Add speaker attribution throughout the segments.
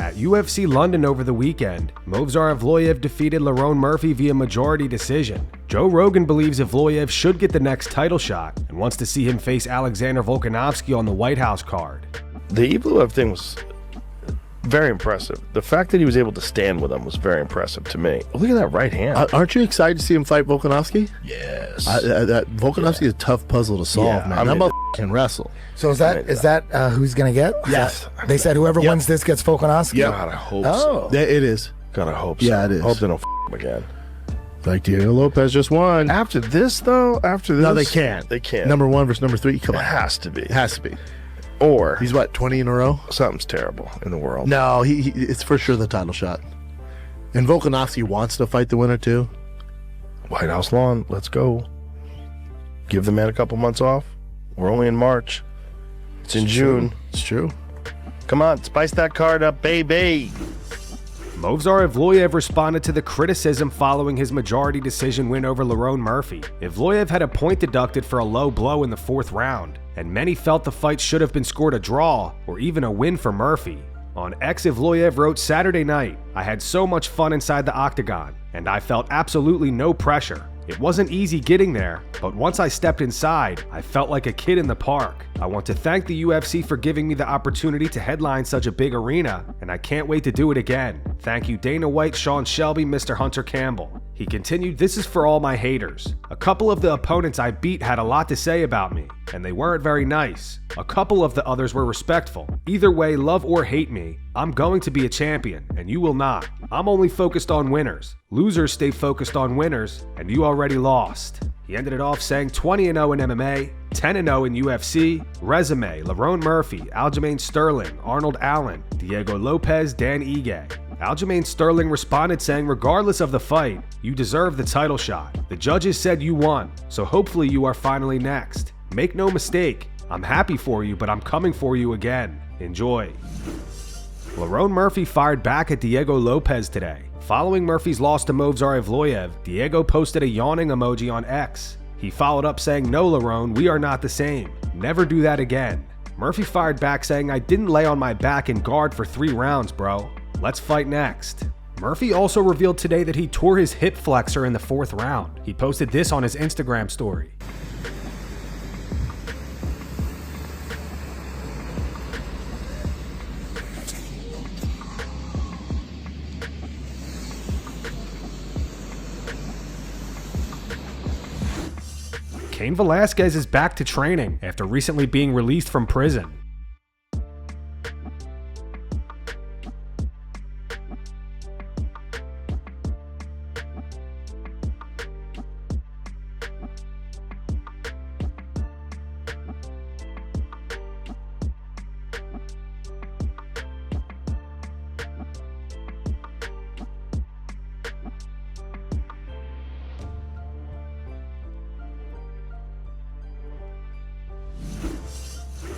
Speaker 1: At UFC London over the weekend, Movsar Evloev defeated Lerone Murphy via majority decision. Joe Rogan believes Evloev should get the next title shot and wants to see him face Alexander Volkanovski on the White House card.
Speaker 2: The Evloev thing was very impressive. The fact that he was able to stand with him was very impressive to me. Look at that right hand.
Speaker 3: Aren't you excited to see him fight Volkanovski?
Speaker 2: Yes.
Speaker 3: Volkanovski is a tough puzzle to solve, man. That motherfucker can wrestle.
Speaker 4: So is that who's gonna get?
Speaker 2: Yes.
Speaker 4: They said whoever wins this gets Volkanovski?
Speaker 2: Yeah. God, I hope so.
Speaker 3: It is.
Speaker 2: God, I hope so.
Speaker 3: Yeah, it is.
Speaker 2: Hope they don't him again.
Speaker 3: Like Diego Lopes just won.
Speaker 2: After this, though?
Speaker 3: No, they can't.
Speaker 2: They can't.
Speaker 3: Number 1 versus number 3? Come on.
Speaker 2: It has to be.
Speaker 3: It has to be.
Speaker 2: Or
Speaker 3: he's what, 20 in a row?
Speaker 2: Something's terrible in the world.
Speaker 3: No, it's for sure the title shot. And Volkanovski wants to fight the winner too.
Speaker 2: White House lawn, let's go. Give the man a couple months off. We're only in March. It's in June.
Speaker 3: It's true.
Speaker 2: Come on, spice that card up, baby.
Speaker 1: Movsar Evloev responded to the criticism following his majority decision win over Lerone Murphy. Evloev had a point deducted for a low blow in the 4th round, and many felt the fight should have been scored a draw or even a win for Murphy. On X, Evloev wrote, "Saturday night, I had so much fun inside the octagon, and I felt absolutely no pressure. It wasn't easy getting there, but once I stepped inside, I felt like a kid in the park. I want to thank the UFC for giving me the opportunity to headline such a big arena, and I can't wait to do it again. Thank you Dana White, Sean Shelby, Mr. Hunter Campbell." He continued, "This is for all my haters. A couple of the opponents I beat had a lot to say about me, and they weren't very nice. A couple of the others were respectful. Either way, love or hate me, I'm going to be a champion, and you will not. I'm only focused on winners. Losers stay focused on winners, and you already lost." He ended it off saying 20-0 in MMA, 10-0 in UFC, resume, Lerone Murphy, Aljamain Sterling, Arnold Allen, Diego Lopes, Dan Ige. Aljamain Sterling responded saying, "Regardless of the fight, you deserve the title shot. The judges said you won, so hopefully you are finally next. Make no mistake, I'm happy for you, but I'm coming for you again. Enjoy." Lerone Murphy fired back at Diego Lopes today. Following Murphy's loss to Movsar Evloev, Diego posted a yawning emoji on X. He followed up saying, "No, Lerone, we are not the same. Never do that again." Murphy fired back saying, "I didn't lay on my back and guard for 3 rounds, bro. Let's fight next." Murphy also revealed today that he tore his hip flexor in the 4th round. He posted this on his Instagram story. Cain Velasquez is back to training after recently being released from prison.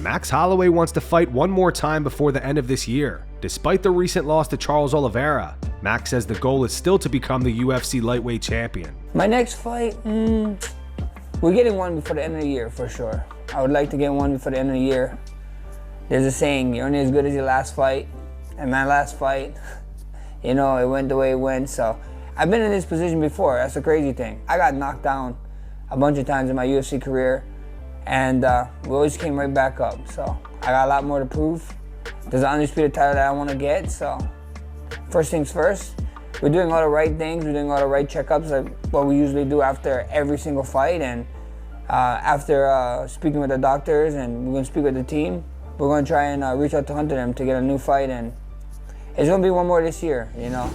Speaker 1: Max Holloway wants to fight one more time before the end of this year. Despite the recent loss to Charles Oliveira, Max says the goal is still to become the UFC lightweight champion.
Speaker 5: My next fight, we're getting one before the end of the year for sure. I would like to get one before the end of the year. There's a saying, you're only as good as your last fight. And my last fight, you know, it went the way it went. So I've been in this position before. That's the crazy thing. I got knocked down a bunch of times in my UFC career. And we always came right back up. So I got a lot more to prove. There's an undisputed title that I want to get. So first things first, we're doing all the right things. We're doing all the right checkups, like what we usually do after every single fight. And after speaking with the doctors, and we're going to speak with the team, we're going to try and reach out to Hunter them to get a new fight. And it's going to be one more this year, you know.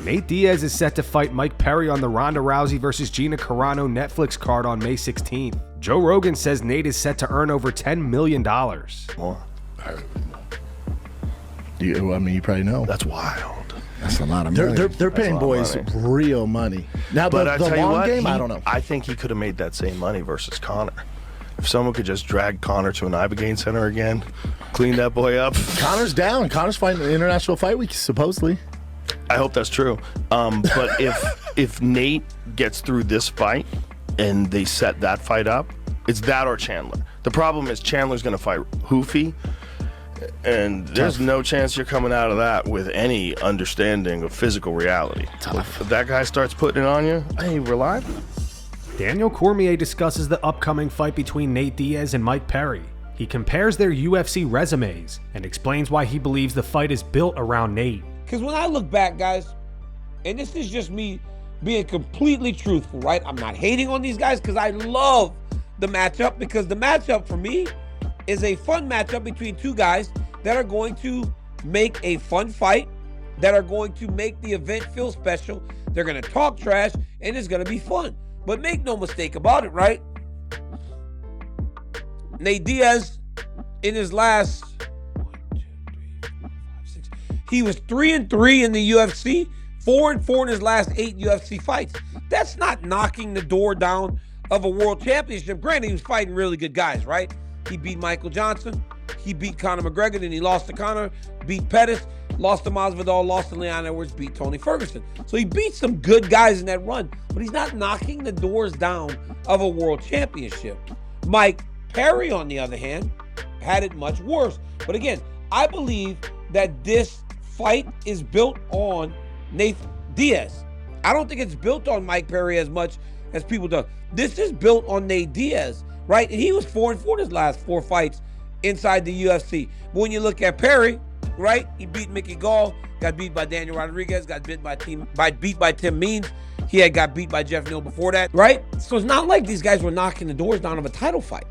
Speaker 1: Nate Diaz is set to fight Mike Perry on the Ronda Rousey versus Gina Carano Netflix card on May 16th. Joe Rogan says Nate is set to earn over $10 million.
Speaker 2: More.
Speaker 3: I mean, you probably know.
Speaker 2: That's wild.
Speaker 3: That's a lot of money. They're paying boys real money. Now,
Speaker 2: but
Speaker 3: the long
Speaker 2: what,
Speaker 3: game, I don't know.
Speaker 2: I think he could have made that same money versus Conor. If someone could just drag Conor to an Ibogaine Center again, clean that boy up.
Speaker 3: Conor's down. Conor's fighting the International Fight Week, supposedly.
Speaker 2: I hope that's true. But if Nate gets through this fight and they set that fight up, it's that or Chandler. The problem is Chandler's going to fight Hoofy, And there's no chance you're coming out of that with any understanding of physical reality. If that guy starts putting it on you, hey, rely.
Speaker 1: Daniel Cormier discusses the upcoming fight between Nate Diaz and Mike Perry. He compares their UFC resumes and explains why he believes the fight is built around Nate.
Speaker 6: Because when I look back, guys, and this is just me being completely truthful, right? I'm not hating on these guys because I love the matchup, because the matchup for me is a fun matchup between two guys that are going to make a fun fight, that are going to make the event feel special. They're going to talk trash, and it's going to be fun. But make no mistake about it, right? Nate Diaz, in his last, 1, 2, 3, 4, 5, 6, he was 3-3 in the UFC, 4-4 in his last 8 UFC fights. That's not knocking the door down of a world championship. Granted, he was fighting really good guys, right? He beat Michael Johnson, he beat Conor McGregor, then he lost to Conor, beat Pettis, lost to Masvidal, lost to Leon Edwards, beat Tony Ferguson. So he beat some good guys in that run, but he's not knocking the doors down of a world championship. Mike Perry, on the other hand, had it much worse. But again, I believe that this fight is built on Nate Diaz. I don't think it's built on Mike Perry as much as people do. This is built on Nate Diaz, right? And he was 4-4 in his last 4 fights inside the UFC. But when you look at Perry, right, he beat Mickey Gall, got beat by Daniel Rodriguez, got beat by Tim Means. He had got beat by Jeff Neal before that, right? So it's not like these guys were knocking the doors down of a title fight.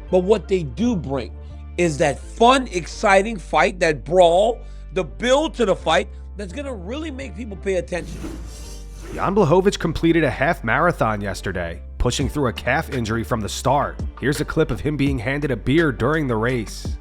Speaker 6: But what they do bring is that fun, exciting fight, that brawl, the build to the fight that's going to really make people pay attention.
Speaker 1: Jan Blachowicz completed a half marathon yesterday, pushing through a calf injury from the start. Here's a clip of him being handed a beer during the race.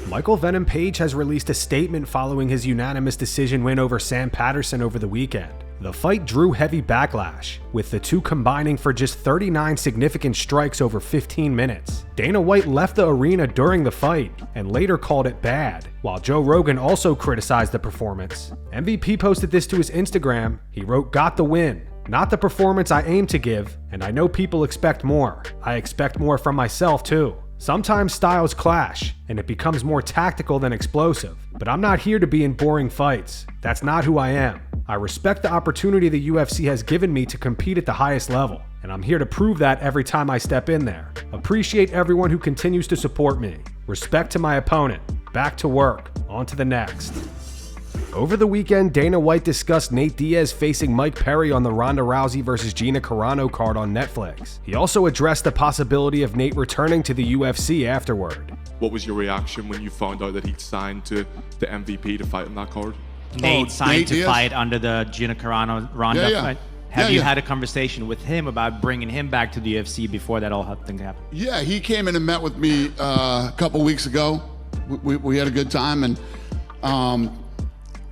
Speaker 1: Michael Venom Page has released a statement following his unanimous decision win over Sam Patterson over the weekend. The fight drew heavy backlash, with the two combining for just 39 significant strikes over 15 minutes. Dana White left the arena during the fight and later called it bad, while Joe Rogan also criticized the performance. MVP posted this to his Instagram. He wrote, "Got the win. Not the performance I aim to give, and I know people expect more. I expect more from myself too. Sometimes styles clash, and it becomes more tactical than explosive. But I'm not here to be in boring fights. That's not who I am. I respect the opportunity the UFC has given me to compete at the highest level, and I'm here to prove that every time I step in there. Appreciate everyone who continues to support me. Respect to my opponent. Back to work. On to the next." Over the weekend, Dana White discussed Nate Diaz facing Mike Perry on the Ronda Rousey vs. Gina Carano card on Netflix. He also addressed the possibility of Nate returning to the UFC afterward.
Speaker 7: What was your reaction when you found out that he'd signed to the MVP to fight on that card?
Speaker 8: Nate signed
Speaker 9: Nate
Speaker 8: to
Speaker 9: Diaz?
Speaker 8: fight under the Gina Carano Ronda
Speaker 9: Yeah.
Speaker 8: fight. Have
Speaker 9: Yeah,
Speaker 8: you
Speaker 9: yeah.
Speaker 8: had a conversation with him about bringing him back to the UFC before that whole thing happened?
Speaker 9: Yeah, he came in and met with me a couple weeks ago. We had a good time, and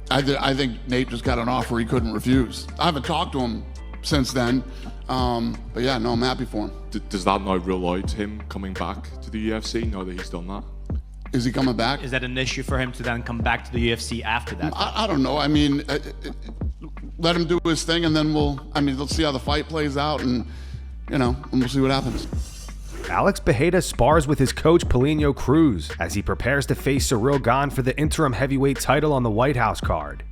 Speaker 9: I think Nate just got an offer he couldn't refuse. I haven't talked to him since then, but yeah, no, I'm happy for him.
Speaker 7: Does that now rule out him coming back to the UFC now that he's done that?
Speaker 9: Is he coming back?
Speaker 8: Is that an issue for him to then come back to the UFC after that?
Speaker 9: I don't know. I mean, let him do his thing, and then let's see how the fight plays out, and and we'll see what happens.
Speaker 1: Alex Bejeda spars with his coach Plinio Cruz as he prepares to face Cyril Gane for the interim heavyweight title on the White House card.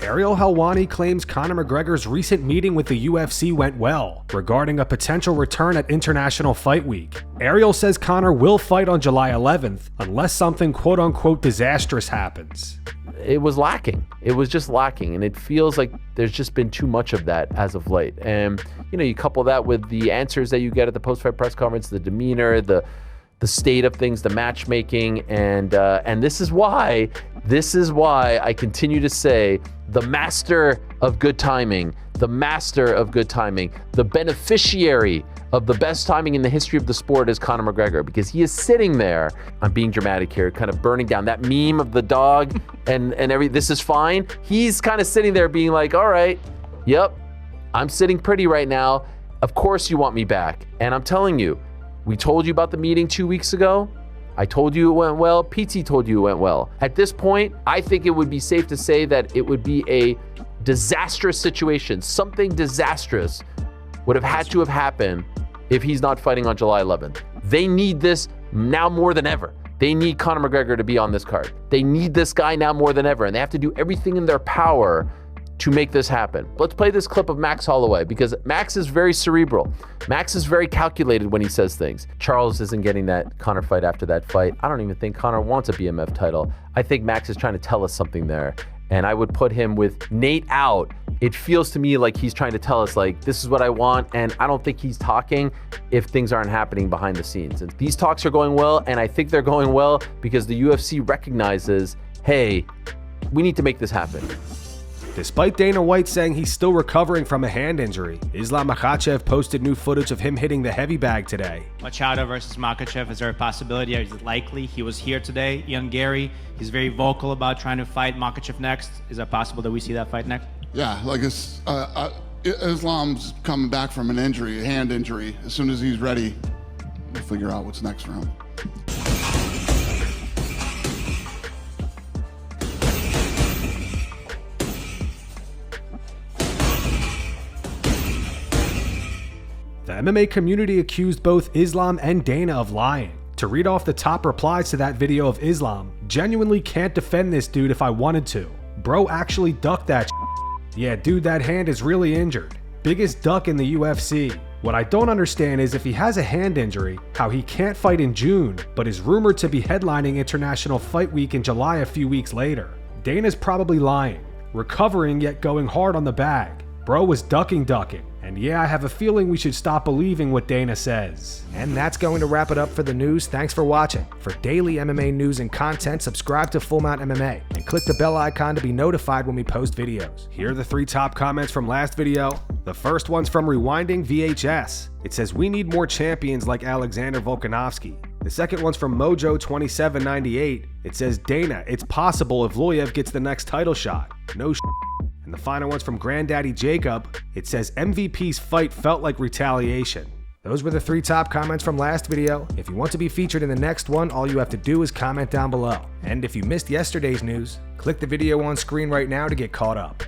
Speaker 1: Ariel Helwani claims Conor McGregor's recent meeting with the UFC went well, regarding a potential return at International Fight Week. Ariel says Conor will fight on July 11th, unless something quote-unquote disastrous happens.
Speaker 10: It was lacking. It was just lacking, and it feels like there's just been too much of that as of late. And, you couple that with the answers that you get at the post-fight press conference, the demeanor, the state of things, the matchmaking, and this is why I continue to say the master of good timing, the beneficiary of the best timing in the history of the sport is Conor McGregor, because he is sitting there, I'm being dramatic here, kind of burning down that meme of the dog and this is fine. He's kind of sitting there being like, all right, yep, I'm sitting pretty right now. Of course you want me back. And I'm telling you, we told you about the meeting 2 weeks ago. I told you it went well. PT told you it went well. At this point, I think it would be safe to say that it would be a disastrous situation. Something disastrous would have had to have happened if he's not fighting on July 11th. They need this now more than ever. They need Conor McGregor to be on this card. They need this guy now more than ever, and they have to do everything in their power to make this happen. Let's play this clip of Max Holloway, because Max is very cerebral. Max is very calculated when he says things. Charles isn't getting that Conor fight after that fight. I don't even think Conor wants a BMF title. I think Max is trying to tell us something there. And I would put him with Nate out. It feels to me like he's trying to tell us, like, this is what I want, and I don't think he's talking if things aren't happening behind the scenes. And these talks are going well, and I think they're going well because the UFC recognizes, hey, we need to make this happen.
Speaker 1: Despite Dana White saying he's still recovering from a hand injury, Islam Makhachev posted new footage of him hitting the heavy bag today.
Speaker 8: Machado versus Makhachev, is there a possibility? Is it likely? He was here today. Ian Gary, he's very vocal about trying to fight Makhachev next. Is it possible that we see that fight next?
Speaker 9: Yeah, like Islam's coming back from an injury, a hand injury. As soon as he's ready, we'll figure out what's next for him.
Speaker 1: The MMA community accused both Islam and Dana of lying. To read off the top replies to that video of Islam, genuinely can't defend this dude if I wanted to. Bro actually ducked that shit. Yeah, dude, that hand is really injured. Biggest duck in the UFC. What I don't understand is if he has a hand injury, how he can't fight in June, but is rumored to be headlining International Fight Week in July a few weeks later. Dana's probably lying, recovering yet going hard on the bag. Bro was ducking. And yeah, I have a feeling we should stop believing what Dana says. And that's going to wrap it up for the news. Thanks for watching. For daily MMA news and content, subscribe to Full Mount MMA and click the bell icon to be notified when we post videos. Here are the 3 top comments from last video. The first one's from Rewinding VHS. It says, "We need more champions like Alexander Volkanovski." The second one's from Mojo2798. It says, "Dana, it's possible Evloev gets the next title shot. No shit." And the final one's from Granddaddy Jacob. It says, "MVP's fight felt like retaliation." Those were the 3 top comments from last video. If you want to be featured in the next one, all you have to do is comment down below. And if you missed yesterday's news, click the video on screen right now to get caught up.